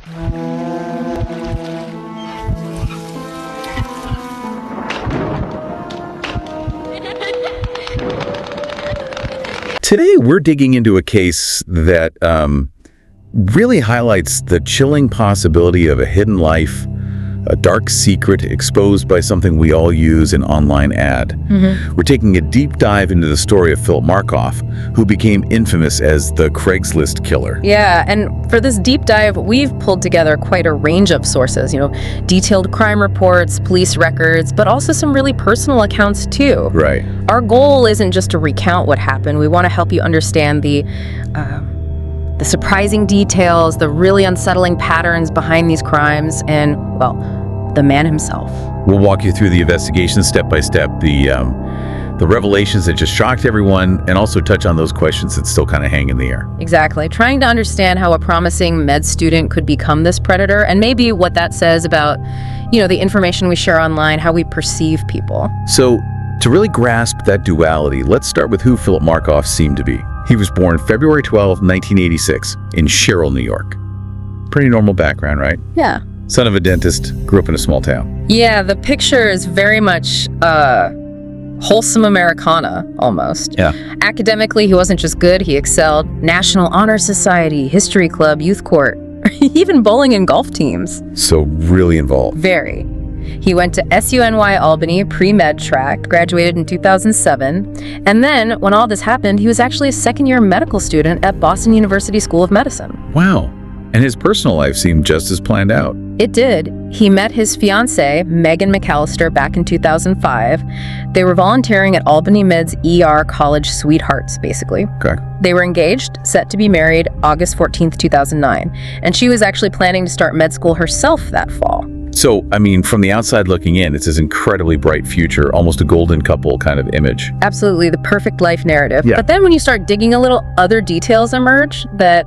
Today, we're digging into a case that really highlights the chilling possibility of a hidden life, a dark secret exposed by something we all use, an online ad. We're taking a deep dive into the story of Philip Markoff, who became infamous as the Craigslist killer. Yeah, and for this deep dive, we've pulled together quite a range of sources, detailed crime reports, police records, but also some really personal accounts too. Right. Our goal isn't just to recount what happened. We want to help you understand the surprising details, the really unsettling patterns behind these crimes, and, well, the man himself. We'll walk you through the investigation step by step, the revelations that just shocked everyone, and also touch on those questions that still kind of hang in the air. Exactly. Trying to understand how a promising med student could become this predator, and maybe what that says about, the information we share online, how we perceive people. So, to really grasp that duality, let's start with who Philip Markoff seemed to be. He was born February 12, 1986, in Sherrill, New York. Pretty normal background, right? Yeah. Son of a dentist, grew up in a small town. Yeah, the picture is very much wholesome Americana, almost. Yeah. Academically, he wasn't just good, he excelled. National Honor Society, History Club, Youth Court, even bowling and golf teams. So really involved. Very. He went to SUNY Albany pre-med track, graduated in 2007, and then, when all this happened, he was actually a second-year medical student at Boston University School of Medicine. Wow. And his personal life seemed just as planned out. It did. He met his fiancée, Megan McAllister, back in 2005. They were volunteering at Albany Med's ER college sweethearts, basically. Okay. They were engaged, set to be married August 14th, 2009, and she was actually planning to start med school herself that fall. So, from the outside looking in, it's this incredibly bright future, almost a golden couple kind of image. Absolutely, the perfect life narrative. Yeah. But then when you start digging a little, other details emerge that,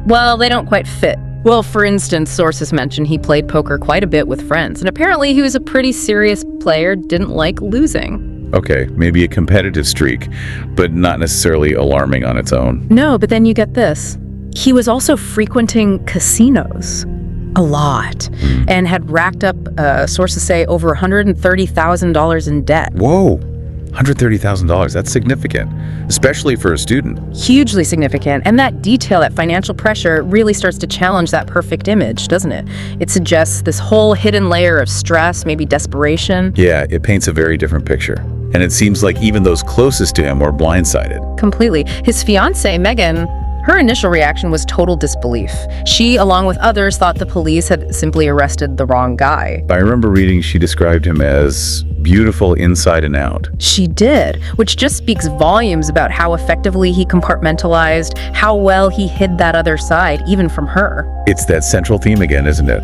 well, they don't quite fit. Well, for instance, sources mention he played poker quite a bit with friends, and apparently he was a pretty serious player, didn't like losing. Okay, maybe a competitive streak, but not necessarily alarming on its own. No, but then you get this. He was also frequenting casinos. A lot. And had racked up, sources say, over $130,000 in debt. Whoa, $130,000, that's significant, especially for a student. Hugely significant. And that detail, that financial pressure, really starts to challenge that perfect image, doesn't it? It suggests this whole hidden layer of stress, maybe desperation. Yeah, it paints a very different picture. And it seems like even those closest to him were blindsided. Completely. His fiancée, Megan, her initial reaction was total disbelief. She, along with others, thought the police had simply arrested the wrong guy. I remember reading she described him as beautiful inside and out. She did, which just speaks volumes about how effectively he compartmentalized, how well he hid that other side, even from her. It's that central theme again, isn't it?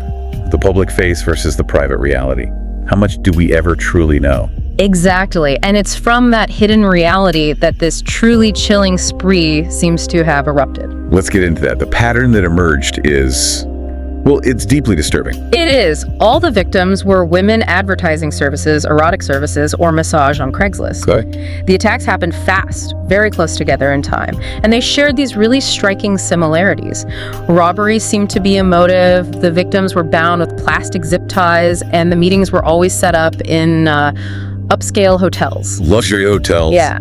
The public face versus the private reality. How much do we ever truly know? Exactly, and it's from that hidden reality that this truly chilling spree seems to have erupted. Let's get into that. The pattern that emerged is, well, it's deeply disturbing. It is. All the victims were women advertising services, erotic services, or massage on Craigslist. Okay. The attacks happened fast, very close together in time, and they shared these really striking similarities. Robberies seemed to be a motive, the victims were bound with plastic zip ties, and the meetings were always set up in upscale hotels. Luxury hotels. Yeah.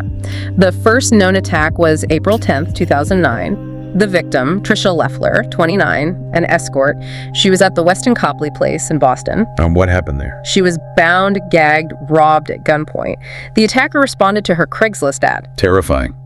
The first known attack was April 10th, 2009. The victim, Tricia Leffler, 29, an escort. She was at the Westin Copley Place in Boston. And what happened there? She was bound, gagged, robbed at gunpoint. The attacker responded to her Craigslist ad. Terrifying.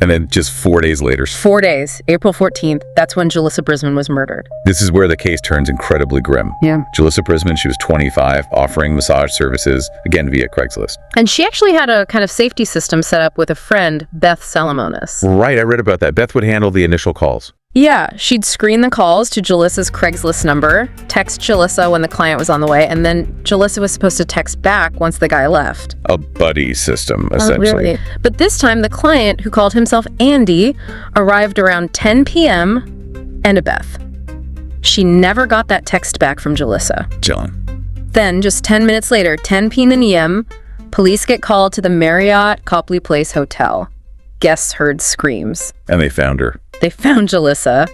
And then just 4 days later. 4 days, April 14th, that's when Julissa Brisman was murdered. This is where the case turns incredibly grim. Yeah. Julissa Brisman, she was 25, offering massage services, again via Craigslist. And she actually had a kind of safety system set up with a friend, Beth Salamonis. Right, I read about that. Beth would handle the initial calls. Yeah, she'd screen the calls to Julissa's Craigslist number, text Julissa when the client was on the way, and then Julissa was supposed to text back once the guy left. A buddy system, essentially. Oh, really? But this time, the client, who called himself Andy, arrived around 10 p.m. and a Beth. She never got that text back from Julissa. John. Then, just 10 minutes later, 10 p.m, police get called to the Marriott Copley Place Hotel. Guests heard screams. And they found her. They found Julissa.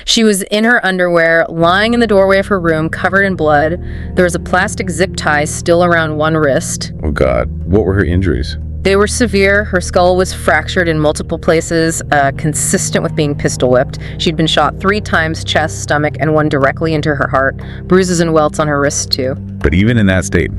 She was in her underwear, lying in the doorway of her room, covered in blood. There was a plastic zip tie still around one wrist. Oh, God. What were her injuries? They were severe. Her skull was fractured in multiple places, consistent with being pistol whipped. She'd been shot 3 times, chest, stomach, and one directly into her heart. Bruises and welts on her wrists, too. But even in that state,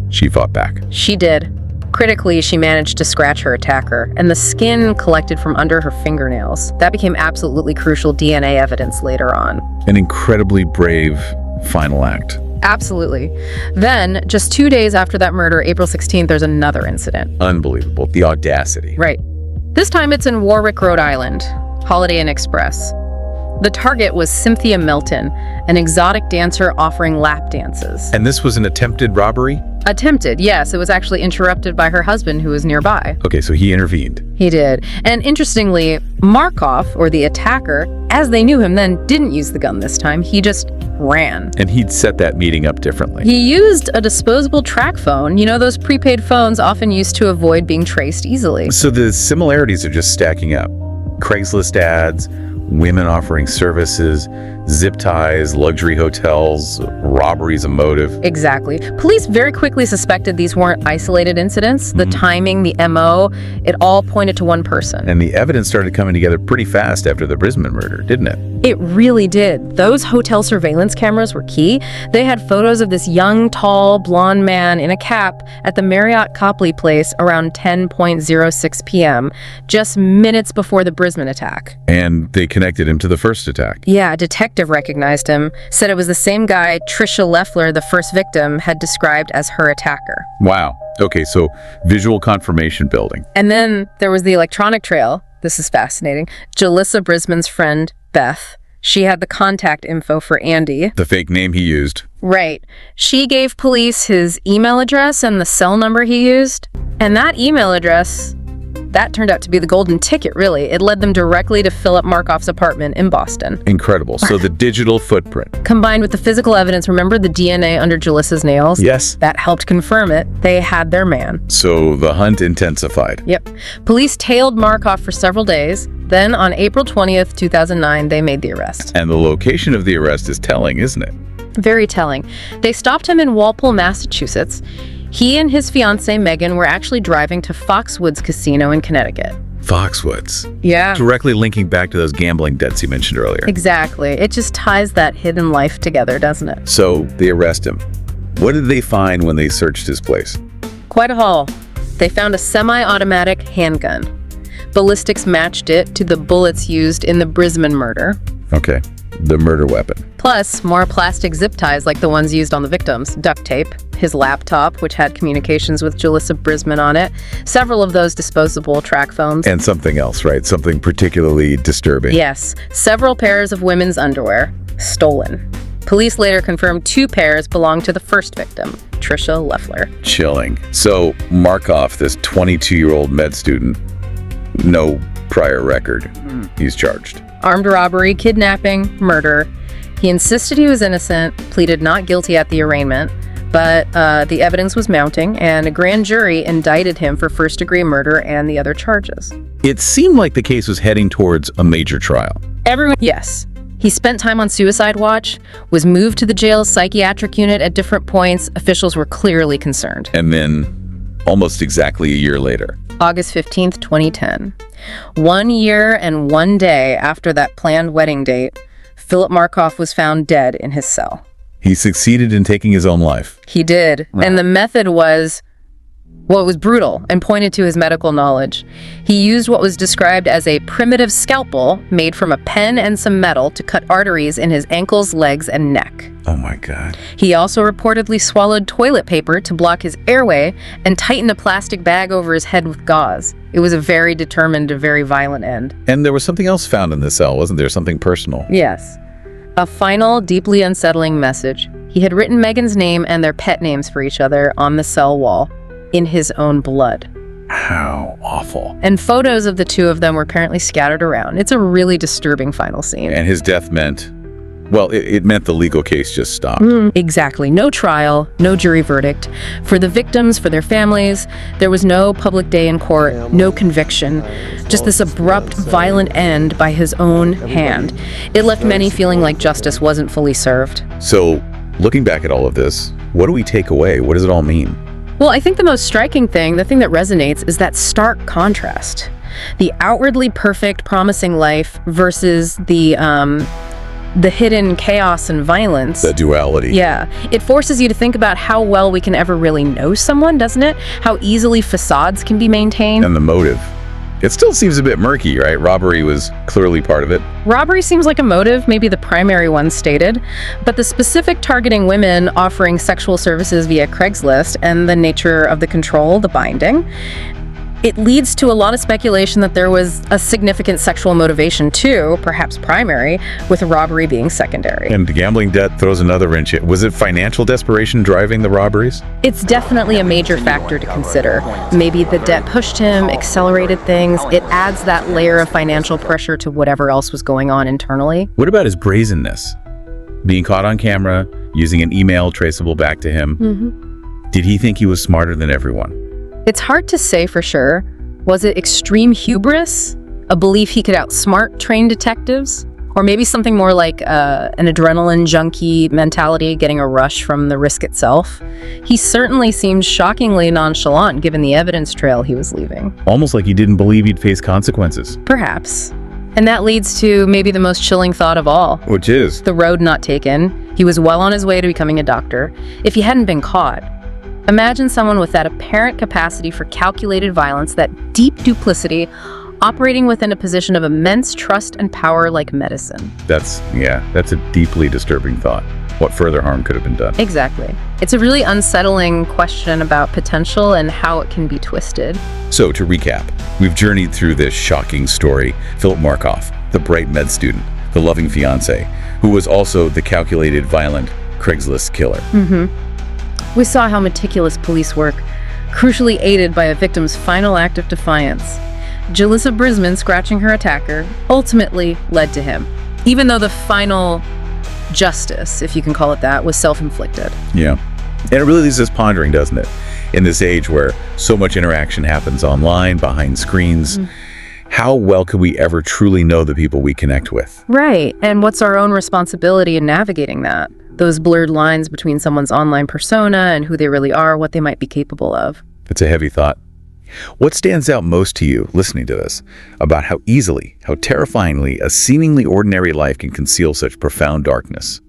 she fought back. She did. Critically, she managed to scratch her attacker, and the skin collected from under her fingernails. That became absolutely crucial DNA evidence later on. An incredibly brave final act. Absolutely. Then, just 2 days after that murder, April 16th, there's another incident. Unbelievable. The audacity. Right. This time it's in Warwick, Rhode Island. Holiday Inn Express. The target was Cynthia Milton, an exotic dancer offering lap dances. And this was an attempted robbery? Attempted, yes. It was actually interrupted by her husband, who was nearby. Okay, so he intervened. He did. And interestingly, Markov, or the attacker, as they knew him then, didn't use the gun this time. He just ran. And he'd set that meeting up differently. He used a disposable track phone. You know, those prepaid phones often used to avoid being traced easily. So the similarities are just stacking up. Craigslist ads, women offering services, zip ties, luxury hotels, robberies a motive. Exactly. Police very quickly suspected these weren't isolated incidents. The timing, the MO, it all pointed to one person. And the evidence started coming together pretty fast after the Brisbane murder, didn't it? It really did. Those hotel surveillance cameras were key. They had photos of this young, tall, blonde man in a cap at the Marriott Copley Place around 10:06 p.m., just minutes before the Brisbane attack. And they connected him to the first attack. Yeah, a detective recognized him, said it was the same guy Tricia Leffler, the first victim, had described as her attacker. Wow. Okay, so visual confirmation building. And then there was the electronic trail. This is fascinating. Jalissa Brisbane's friend, Beth. She had the contact info for Andy. The fake name he used. Right. She gave police his email address and the cell number he used. And that email address, that turned out to be the golden ticket, really. It led them directly to Philip Markoff's apartment in Boston. Incredible. So the digital footprint. Combined with the physical evidence, remember the DNA under Jalissa's nails? Yes. That helped confirm it. They had their man. So the hunt intensified. Yep. Police tailed Markoff for several days. Then on April 20th, 2009, they made the arrest. And the location of the arrest is telling, isn't it? Very telling. They stopped him in Walpole, Massachusetts. He and his fiancée, Megan, were actually driving to Foxwoods Casino in Connecticut. Foxwoods. Yeah. Directly linking back to those gambling debts you mentioned earlier. Exactly. It just ties that hidden life together, doesn't it? So they arrest him. What did they find when they searched his place? Quite a haul. They found a semi-automatic handgun. Ballistics matched it to the bullets used in the Brisbane murder. Okay, the murder weapon. Plus, more plastic zip ties like the ones used on the victims, duct tape, his laptop, which had communications with Jalissa Brisbane on it, several of those disposable track phones. And something else, right? Something particularly disturbing. Yes, several pairs of women's underwear, stolen. Police later confirmed 2 pairs belonged to the first victim, Tricia Leffler. Chilling. So Markoff, this 22-year-old med student, no prior record. He's charged. Armed robbery, kidnapping, murder. He insisted he was innocent, pleaded not guilty at the arraignment, but the evidence was mounting, and a grand jury indicted him for first-degree murder and the other charges. It seemed like the case was heading towards a major trial. Yes. He spent time on suicide watch, was moved to the jail's psychiatric unit at different points. Officials were clearly concerned. And then, almost exactly a year later, August 15th, 2010. 1 year and 1 day after that planned wedding date, Philip Markoff was found dead in his cell. he succeeded in taking his own life. He did. Wow. And the method was, well, it was brutal and pointed to his medical knowledge. He used what was described as a primitive scalpel made from a pen and some metal to cut arteries in his ankles, legs, and neck. Oh my God. He also reportedly swallowed toilet paper to block his airway and tightened a plastic bag over his head with gauze. It was a very determined, a very violent end. And there was something else found in the cell, wasn't there? Something personal. Yes. A final, deeply unsettling message. He had written Megan's name and their pet names for each other on the cell wall in his own blood. How awful. And photos of the two of them were apparently scattered around. It's a really disturbing final scene. And his death meant Well, it meant the legal case just stopped. Exactly. No trial, no jury verdict. For the victims, for their families, there was no public day in court, no conviction. Just this abrupt, violent end by his own hand. It left many feeling like justice wasn't fully served. So, looking back at all of this, what do we take away? What does it all mean? Well, I think the most striking thing, the thing that resonates, is that stark contrast. The outwardly perfect, promising life versus the hidden chaos and violence. The duality. Yeah. It forces you to think about how well we can ever really know someone, doesn't it? How easily facades can be maintained. And the motive. It still seems a bit murky, right? Robbery was clearly part of it. Robbery seems like a motive, maybe the primary one stated, but the specific targeting women offering sexual services via Craigslist and the nature of the control, the binding, it leads to a lot of speculation that there was a significant sexual motivation too, perhaps primary, with robbery being secondary. And the gambling debt throws another wrench in. Was it financial desperation driving the robberies? It's definitely a major factor to consider. Maybe the debt pushed him, accelerated things. It adds that layer of financial pressure to whatever else was going on internally. What about his brazenness? Being caught on camera, using an email traceable back to him. Did he think he was smarter than everyone? It's hard to say for sure. Was it extreme hubris? A belief he could outsmart trained detectives? Or maybe something more like an adrenaline junkie mentality, getting a rush from the risk itself? He certainly seemed shockingly nonchalant given the evidence trail he was leaving. Almost like he didn't believe he'd face consequences. Perhaps. And that leads to maybe the most chilling thought of all. Which is? The road not taken. He was well on his way to becoming a doctor. If he hadn't been caught, imagine someone with that apparent capacity for calculated violence, that deep duplicity, operating within a position of immense trust and power like medicine. That's a deeply disturbing thought. What further harm could have been done? Exactly. It's a really unsettling question about potential and how it can be twisted. So, to recap, we've journeyed through this shocking story. Philip Markoff, the bright med student, the loving fiancé, who was also the calculated, violent Craigslist killer. We saw how meticulous police work, crucially aided by a victim's final act of defiance, Jalissa Brisman scratching her attacker, ultimately led to him, even though the final justice, if you can call it that, was self-inflicted. Yeah. And it really leaves us pondering, doesn't it? In this age where so much interaction happens online, behind screens, how well could we ever truly know the people we connect with? Right. And what's our own responsibility in navigating that? Those blurred lines between someone's online persona and who they really are, what they might be capable of. It's a heavy thought. What stands out most to you listening to this about how easily, how terrifyingly a seemingly ordinary life can conceal such profound darkness?